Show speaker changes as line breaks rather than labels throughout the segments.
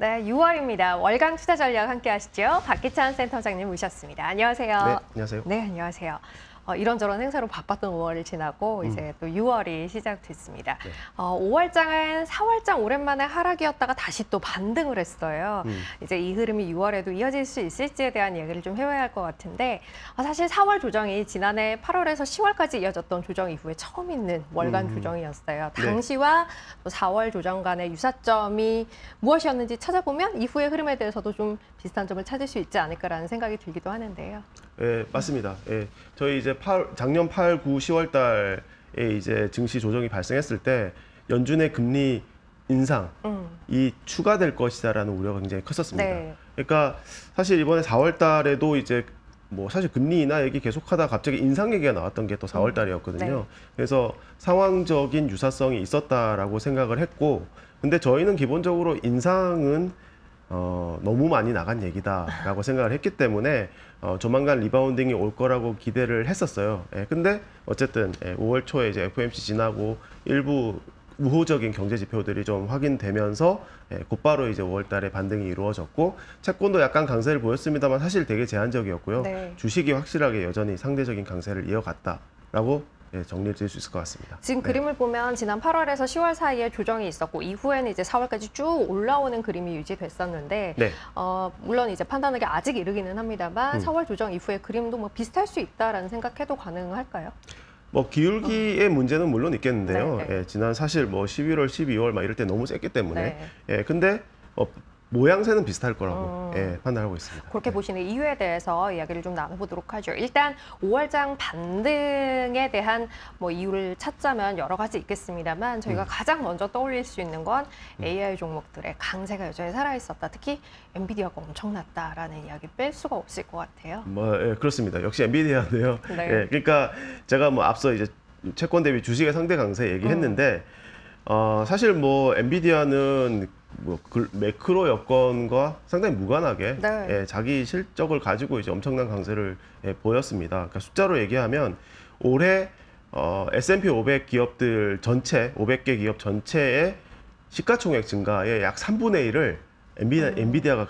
네, 6월입니다. 월간 투자 전략 함께 하시죠. 박기찬 센터장님 모셨습니다. 안녕하세요.
네, 안녕하세요.
네, 안녕하세요. 이런저런 행사로 바빴던 5월을 지나고 이제 또 6월이 시작됐습니다.
네.
5월장은 4월장 오랜만에 하락이었다가 다시 또 반등을 했어요. 이제 이 흐름이 6월에도 이어질 수 있을지에 대한 얘기를 좀 해봐야 할 것 같은데 사실 4월 조정이 지난해 8월에서 10월까지 이어졌던 조정 이후에 처음 있는 월간 조정이었어요. 당시와 또 4월 조정 간의 유사점이 무엇이었는지 찾아보면 이후의 흐름에 대해서도 좀 비슷한 점을 찾을 수 있지 않을까라는 생각이 들기도 하는데요.
네, 맞습니다. 예, 저희 이제 작년 8, 9, 10월 달에 이제 증시 조정이 발생했을 때 연준의 금리 인상 이 추가될 것이다라는 우려가 굉장히 컸었습니다.
네.
그러니까 사실 이번에 4월 달에도 이제 뭐 사실 금리 인하 얘기 계속하다 갑자기 인상 얘기가 나왔던 게 또 4월 달이었거든요.
네.
그래서 상황적인 유사성이 있었다라고 생각을 했고, 근데 저희는 기본적으로 인상은 너무 많이 나간 얘기다라고 생각을 했기 때문에 조만간 리바운딩이 올 거라고 기대를 했었어요. 근데 어쨌든 5월 초에 이제 FOMC 지나고 일부 우호적인 경제 지표들이 좀 확인되면서 곧바로 이제 5월 달에 반등이 이루어졌고, 채권도 약간 강세를 보였습니다만 사실 되게 제한적이었고요.
네.
주식이 확실하게 여전히 상대적인 강세를 이어갔다라고 정리를 드릴 수 있을 것 같습니다.
지금 그림을 보면 지난 8월에서 10월 사이에 조정이 있었고 이후에는 이제 4월까지 쭉 올라오는 그림이 유지됐었는데
네.
물론 이제 판단하기 아직 이르기는 합니다만 4월 조정 이후에 그림도 뭐 비슷할 수 있다라는 생각해도 가능할까요?
뭐 기울기의 문제는 물론 있겠는데요.
네, 네.
지난 사실 뭐 11월, 12월 막 이럴 때 너무 셌기 때문에
네.
근데 모양새는 비슷할 거라고 판단하고 있습니다.
그렇게 보시는 이유에 대해서 이야기를 좀 나눠보도록 하죠. 일단 5월장 반등에 대한 뭐 이유를 찾자면 여러 가지 있겠습니다만 저희가 가장 먼저 떠올릴 수 있는 건 AI 종목들의 강세가 여전히 살아있었다. 특히 엔비디아가 엄청났다라는 이야기 뺄 수가 없을 것 같아요.
뭐 그렇습니다. 역시 엔비디아인데요.
네.
그러니까 제가 뭐 앞서 이제 채권 대비 주식의 상대 강세 얘기했는데 사실 뭐 엔비디아는 뭐 매크로 여건과 상당히 무관하게
네.
자기 실적을 가지고 이제 엄청난 강세를 보였습니다. 그러니까 숫자로 얘기하면 올해 S&P 500 기업들 전체 500개 기업 전체의 시가총액 증가의 약 3분의 1을 엔비디아가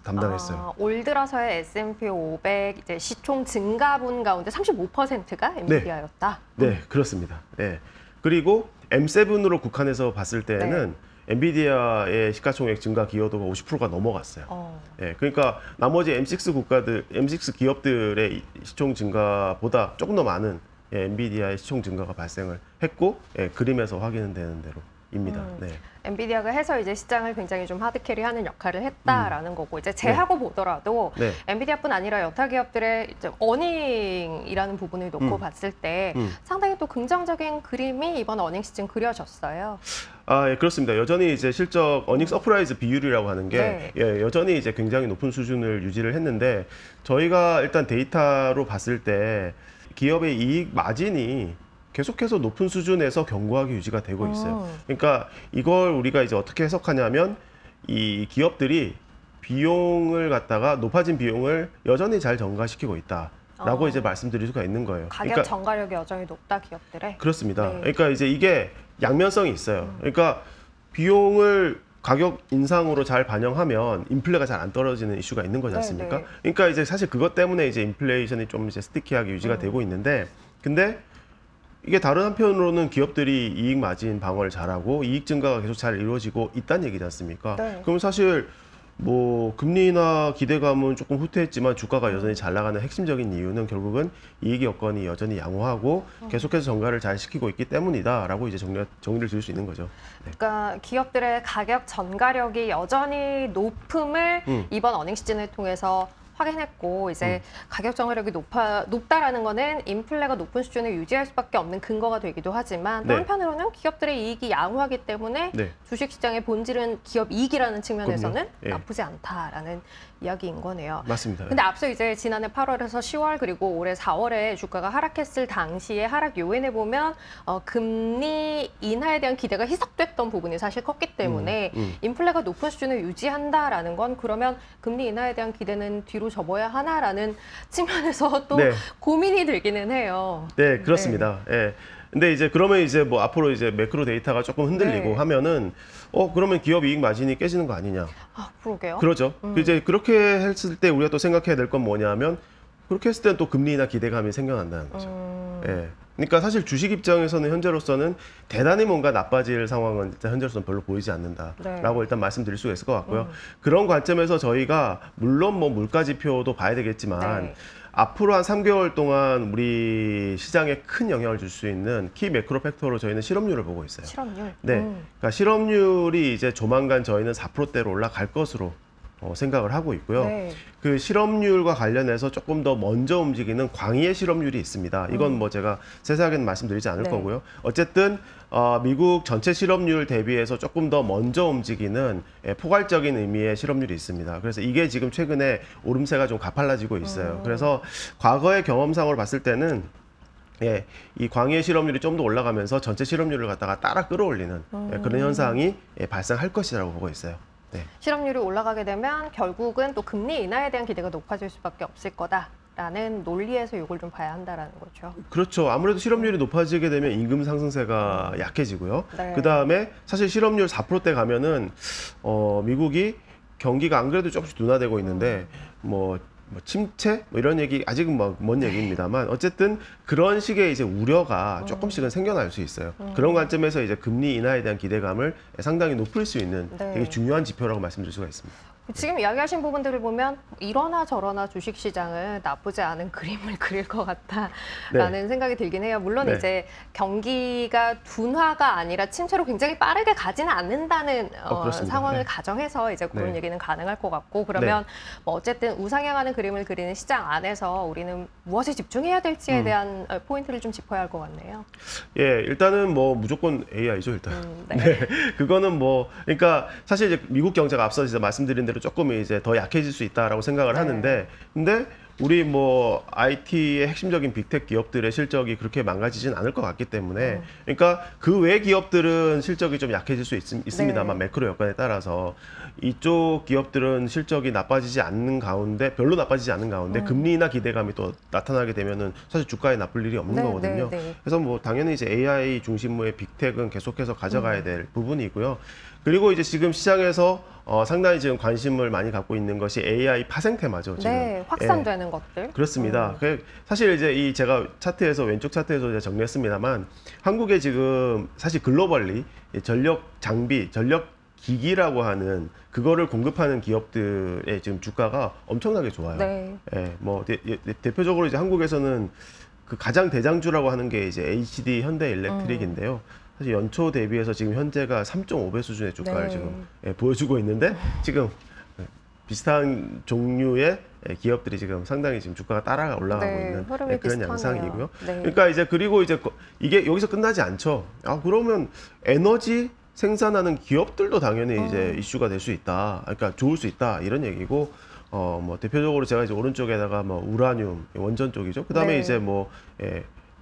담당했어요.
올 들어서의 S&P 500 이제 시총 증가분 가운데 35%가 엔비디아였다.
네, 그렇습니다. 네. 그리고 M7으로 국한해서 봤을 때는 엔비디아의 시가총액 증가 기여도가 50%가 넘어갔어요. 그러니까 나머지 M6 기업들의 시총 증가보다 조금 더 많은 엔비디아의 시총 증가가 발생을 했고, 그림에서 확인은 되는 대로입니다. 네.
엔비디아가 해서 이제 시장을 굉장히 좀 하드캐리하는 역할을 했다라는 거고 이제 제하고 보더라도 엔비디아뿐 아니라 여타 기업들의 이제 어닝이라는 부분을 놓고 봤을 때 상당히 또 긍정적인 그림이 이번 어닝 시즌 그려졌어요.
예, 그렇습니다. 여전히 이제 실적 어닝 서프라이즈 비율이라고 하는 게 여전히 이제 굉장히 높은 수준을 유지를 했는데, 저희가 일단 데이터로 봤을 때 기업의 이익 마진이 계속해서 높은 수준에서 견고하게 유지가 되고 있어요. 그러니까 이걸 우리가 이제 어떻게 해석하냐면 이 기업들이 비용을 갖다가 높아진 비용을 여전히 잘 전가시키고 있다라고 이제 말씀드릴 수가 있는 거예요.
가격
그러니까
전가력이 여전히 높다 기업들의.
그렇습니다. 그러니까 이제 이게 양면성이 있어요. 그러니까 비용을 가격 인상으로 잘 반영하면 인플레가 잘 안 떨어지는 이슈가 있는 거지 않습니까? 그러니까 이제 사실 그것 때문에 이제 인플레이션이 좀 이제 스티키하게 유지가 되고 있는데, 근데 이게 다른 한편으로는 기업들이 이익 마진 방어를 잘하고 이익 증가가 계속 잘 이루어지고 있다는 얘기지 않습니까? 그럼 사실 뭐 금리 인하 기대감은 조금 후퇴했지만 주가가 여전히 잘 나가는 핵심적인 이유는 결국은 이익 여건이 여전히 양호하고 계속해서 전가를 잘 시키고 있기 때문이다라고 이제 정리를 드릴 수 있는 거죠.
그러니까 기업들의 가격 전가력이 여전히 높음을 이번 어닝 시즌을 통해서 확인했고 이제 가격 전가력이 높다라는 거는 인플레가 높은 수준을 유지할 수밖에 없는 근거가 되기도 하지만 또 한편으로는 기업들의 이익이 양호하기 때문에 주식시장의 본질은 기업 이익이라는 측면에서는 나쁘지 않다라는 이야기인 거네요.
맞습니다.
근데 앞서 이제 지난해 8월에서 10월 그리고 올해 4월에 주가가 하락했을 당시의 하락 요인을 보면 금리 인하에 대한 기대가 희석됐던 부분이 사실 컸기 때문에 인플레가 높은 수준을 유지한다라는 건 그러면 금리 인하에 대한 기대는 뒤로 접어야 하나라는 측면에서 또 고민이 들기는 해요.
네, 그렇습니다. 근데 이제 그러면 이제 뭐 앞으로 이제 매크로 데이터가 조금 흔들리고
네.
하면은 그러면 기업 이익 마진이 깨지는 거 아니냐.
아, 그러게요.
그러죠. 이제 그렇게 했을 때 우리가 또 생각해야 될 건 뭐냐면 그렇게 했을 때는 또 금리나 기대감이 생겨난다는 거죠. 예. 그러니까 사실 주식 입장에서는 현재로서는 대단히 뭔가 나빠질 상황은 일단 현재로서는 별로 보이지 않는다라고
네.
일단 말씀드릴 수가 있을 것 같고요. 그런 관점에서 저희가 물론 뭐 물가 지표도 봐야 되겠지만
네.
앞으로 한 3개월 동안 우리 시장에 큰 영향을 줄 수 있는 키 매크로 팩터로 저희는 실업률을 보고 있어요.
실업률.
네. 그러니까 실업률이 이제 조만간 저희는 4%대로 올라갈 것으로 생각을 하고 있고요.
네.
그 실업률과 관련해서 조금 더 먼저 움직이는 광의의 실업률이 있습니다. 이건 뭐 제가 세세하게는 말씀드리지 않을
네.
거고요. 어쨌든 미국 전체 실업률 대비해서 조금 더 먼저 움직이는 포괄적인 의미의 실업률이 있습니다. 그래서 이게 지금 최근에 오름세가 좀 가팔라지고 있어요. 그래서 과거의 경험상으로 봤을 때는 이 광의의 실업률이 좀 더 올라가면서 전체 실업률을 갖다가 따라 끌어올리는 그런 현상이 발생할 것이라고 보고 있어요. 네.
실업률이 올라가게 되면 결국은 또 금리 인하에 대한 기대가 높아질 수밖에 없을 거다라는 논리에서 이걸 좀 봐야 한다라는 거죠.
그렇죠. 아무래도 실업률이 높아지게 되면 임금 상승세가 약해지고요.
네.
그 다음에 사실 실업률 4%대 가면은 미국이 경기가 안 그래도 조금씩 둔화되고 있는데 뭐 침체 뭐 이런 얘기 아직은 먼 얘기입니다만 어쨌든 그런 식의 이제 우려가 조금씩은 생겨날 수 있어요. 그런 관점에서 이제 금리 인하에 대한 기대감을 상당히 높일 수 있는
네.
되게 중요한 지표라고 말씀드릴 수가 있습니다.
지금 이야기하신 부분들을 보면 이러나 저러나 주식시장은 나쁘지 않은 그림을 그릴 것 같다라는 생각이 들긴 해요. 물론
네.
이제 경기가 둔화가 아니라 침체로 굉장히 빠르게 가지는 않는다는
그렇습니다.
상황을
네.
가정해서 이제 그런
네.
얘기는 가능할 것 같고 그러면 뭐 어쨌든 우상향하는 그림을 그리는 시장 안에서 우리는 무엇에 집중해야 될지에 대한 포인트를 좀 짚어야 할 것 같네요.
예, 일단은 뭐 무조건 AI죠, 일단.
네.
네, 그거는 뭐, 그러니까 사실 이제 미국 경제가 앞서 이제 말씀드린 대로 조금 이제 더 약해질 수 있다라고 생각을
네.
하는데, 근데 우리 뭐 IT의 핵심적인 빅텍 기업들의 실적이 그렇게 망가지진 않을 것 같기 때문에, 그러니까 그 외 기업들은 실적이 좀 약해질 수 있습니다만
네.
매크로 여건에 따라서 이쪽 기업들은 실적이 나빠지지 않는 가운데, 별로 나빠지지 않는 가운데 금리나 기대감이 또 나타나게 되면은 사실 주가에 나쁠 일이 없는
네,
거거든요.
네, 네.
그래서 뭐 당연히 이제 AI 중심의 빅텍은 계속해서 가져가야 될 부분이고요. 그리고 이제 지금 시장에서 상당히 지금 관심을 많이 갖고 있는 것이 AI 파생 테마죠. 지금.
네, 확산되는 것들.
그렇습니다. 사실 이제 이 제가 차트에서 왼쪽 차트에서 이제 정리했습니다만 한국에 지금 사실 글로벌리 이 전력 장비, 전력 기기라고 하는 그거를 공급하는 기업들의 지금 주가가 엄청나게 좋아요.
네.
예, 뭐 대표적으로 이제 한국에서는 그 가장 대장주라고 하는 게 이제 HD 현대일렉트릭인데요. 사실 연초 대비해서 지금 현재가 3.5배 수준의 주가를
네.
지금 보여주고 있는데 지금 비슷한 종류의 기업들이 지금 상당히 지금 주가가 따라 올라가고
네,
있는
흐름이
그런
비슷하네요.
양상이고요.
네.
그러니까 이제 그리고 이제 이게 여기서 끝나지 않죠. 그러면 에너지 생산하는 기업들도 당연히 이제 이슈가 될 수 있다. 그러니까 좋을 수 있다 이런 얘기고. 뭐 대표적으로 제가 이제 오른쪽에다가 뭐 우라늄 원전 쪽이죠. 그다음에
네.
이제 뭐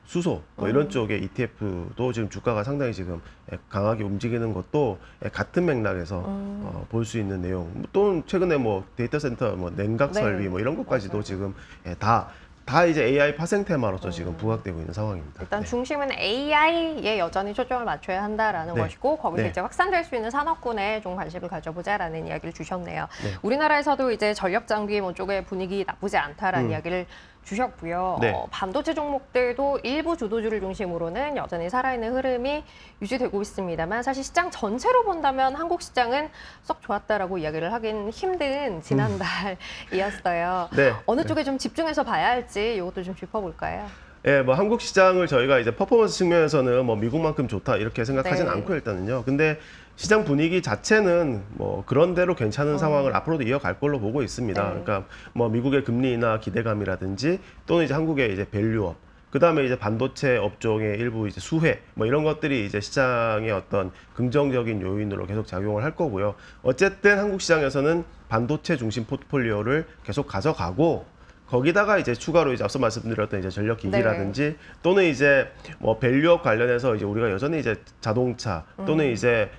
수소 뭐 이런 쪽의 ETF도 지금 주가가 상당히 지금 강하게 움직이는 것도 같은 맥락에서 볼 수 있는 내용. 또 최근에 뭐 데이터 센터, 뭐 냉각
네.
설비 뭐 이런 것까지도
맞아요.
지금 다 이제 AI 파생 테마로서 지금 부각되고 있는 상황입니다.
일단
네.
중심은 AI에 여전히 초점을 맞춰야 한다라는
네.
것이고 거기서
네.
이제 확산될 수 있는 산업군에 좀 관심을 가져보자라는 이야기를 주셨네요.
네.
우리나라에서도 이제 전력 장비 뭐 쪽의 분위기 나쁘지 않다라는 이야기를 주셨고요.
네.
반도체 종목들도 일부 주도주를 중심으로는 여전히 살아있는 흐름이 유지되고 있습니다만 사실 시장 전체로 본다면 한국 시장은 썩 좋았다라고 이야기를 하긴 힘든 지난달이었어요.
네.
어느 쪽에 좀 집중해서 봐야 할지 이것도 좀 짚어볼까요?
예, 뭐 한국 시장을 저희가 이제 퍼포먼스 측면에서는 뭐 미국만큼 좋다 이렇게 생각하진
네.
않고 일단은요. 근데 시장 분위기 자체는 뭐 그런대로 괜찮은 상황을 앞으로도 이어갈 걸로 보고 있습니다.
네.
그러니까 뭐 미국의 금리 인하 기대감이라든지 또는 이제 한국의 이제 밸류업, 그다음에 이제 반도체 업종의 일부 이제 수혜 뭐 이런 것들이 이제 시장의 어떤 긍정적인 요인으로 계속 작용을 할 거고요. 어쨌든 한국 시장에서는 반도체 중심 포트폴리오를 계속 가져가고 거기다가 이제 추가로 이제 앞서 말씀드렸던 이제 전력 기기라든지 또는 이제 뭐 밸류업 관련해서 이제 우리가 여전히 이제 자동차 또는 이제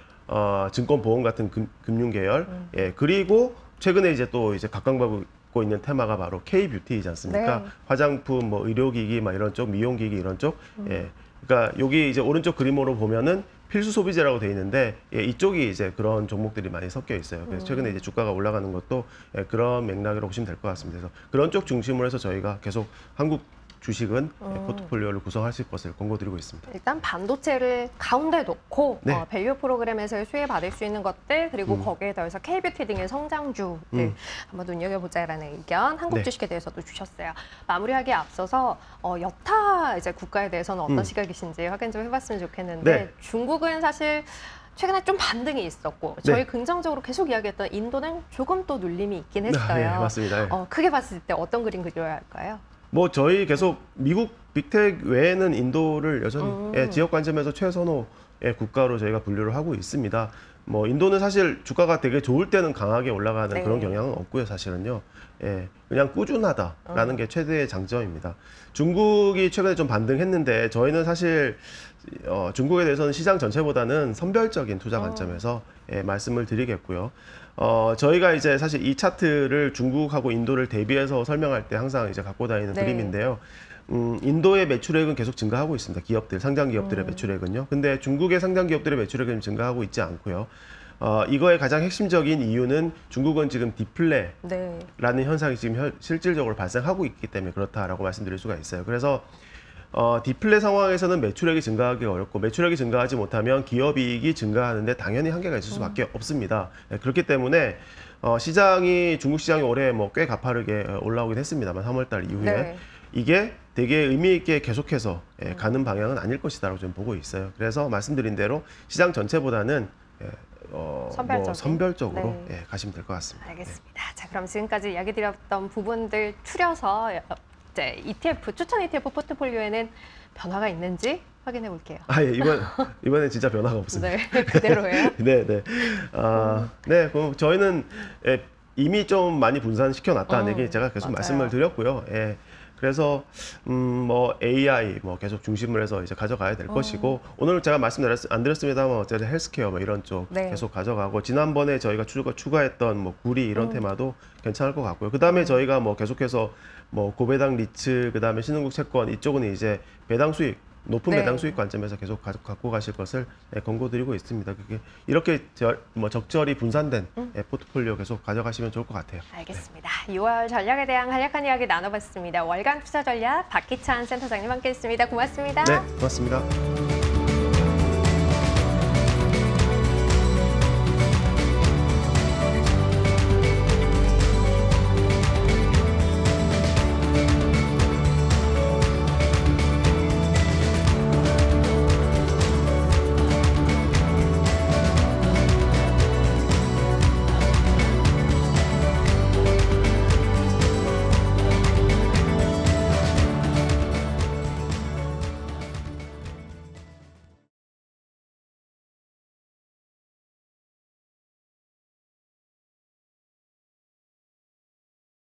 증권 보험 같은 금융 계열 그리고 최근에 이제 또 이제 각광받고 있는 테마가 바로 K 뷰티이지 않습니까?
네.
화장품, 뭐 의료기기, 막 이런 쪽, 미용기기 이런 쪽, 그러니까 여기 이제 오른쪽 그림으로 보면은 필수 소비재라고 돼 있는데 예, 이쪽이 이제 그런 종목들이 많이 섞여 있어요. 그래서 최근에 이제 주가가 올라가는 것도 예, 그런 맥락으로 보시면 될 것 같습니다. 그래서 그런 쪽 중심으로 해서 저희가 계속 한국 주식은 예, 포트폴리오를 구성하실 것을 권고드리고 있습니다.
일단 반도체를 가운데 놓고
네.
밸류 프로그램에서 수혜받을 수 있는 것들 그리고 거기에 더해서 K뷰티 등의 성장주들 한번 눈여겨보자라는 의견 한국
네.
주식에 대해서도 주셨어요. 마무리하기에 앞서서 여타 이제 국가에 대해서는 어떤 시각이신지 확인 좀 해봤으면 좋겠는데
네.
중국은 사실 최근에 좀 반등이 있었고 저희 긍정적으로 계속 이야기했던 인도는 조금 또 눌림이 있긴 했어요.
네, 맞습니다. 예.
크게 봤을 때 어떤 그림 그려야 할까요?
뭐 저희 계속 미국 빅텍 외에는 인도를 여전히 예, 지역 관점에서 최선호의 국가로 저희가 분류를 하고 있습니다. 뭐 인도는 사실 주가가 되게 좋을 때는 강하게 올라가는
네.
그런 경향은 없고요, 사실은요. 예, 그냥 꾸준하다라는 게 최대의 장점입니다. 중국이 최근에 좀 반등했는데 저희는 사실 중국에 대해서는 시장 전체보다는 선별적인 투자 관점에서 예, 말씀을 드리겠고요. 저희가 이제 사실 이 차트를 중국하고 인도를 대비해서 설명할 때 항상 이제 갖고 다니는
네.
그림인데요. 인도의 매출액은 계속 증가하고 있습니다. 기업들, 상장 기업들의 매출액은요. 근데 중국의 상장 기업들의 매출액은 증가하고 있지 않고요. 이거의 가장 핵심적인 이유는 중국은 지금 디플레라는
네.
현상이 지금 실질적으로 발생하고 있기 때문에 그렇다라고 말씀드릴 수가 있어요. 그래서 디플레 상황에서는 매출액이 증가하기 어렵고 매출액이 증가하지 못하면 기업이익이 증가하는데 당연히 한계가 있을 수밖에 없습니다. 네, 그렇기 때문에 중국 시장이 올해 뭐 꽤 가파르게 올라오긴 했습니다만 3월달 이후에
네.
이게 되게 의미 있게 계속해서 가는 방향은 아닐 것이다라고 좀 보고 있어요. 그래서 말씀드린 대로 시장 전체보다는 선별적으로
네.
가시면 될 것 같습니다.
알겠습니다. 자, 그럼 지금까지 이야기 드렸던 부분들 추려서 이제 ETF, 추천 ETF 포트폴리오에는 변화가 있는지 확인해 볼게요.
예, 이번엔 진짜 변화가 없습니다.
네, 그대로예요.
네. 그럼 저희는 이미 좀 많이 분산시켜 놨다는 얘기 제가 계속
맞아요.
말씀을 드렸고요. 예. 그래서 뭐 AI 뭐 계속 중심을 해서 이제 가져가야 될 것이고 오늘 제가 말씀 안 드렸습니다만 어쨌든 헬스케어 뭐 이런 쪽
네.
계속 가져가고 지난번에 저희가 추가했던 뭐 구리 이런 테마도 괜찮을 것 같고요. 그다음에 저희가 뭐 계속해서 뭐 고배당 리츠 그다음에 신흥국 채권 이쪽은 이제 배당 수익 높은
네.
배당 수익 관점에서 계속 갖고 가실 것을 권고드리고 있습니다. 그게 이렇게 적절히 분산된 포트폴리오 계속 가져가시면 좋을 것 같아요.
알겠습니다. 6월 전략에 대한 간략한 이야기 나눠봤습니다. 월간 투자 전략 박기찬 센터장님 함께했습니다. 고맙습니다.
네, 고맙습니다.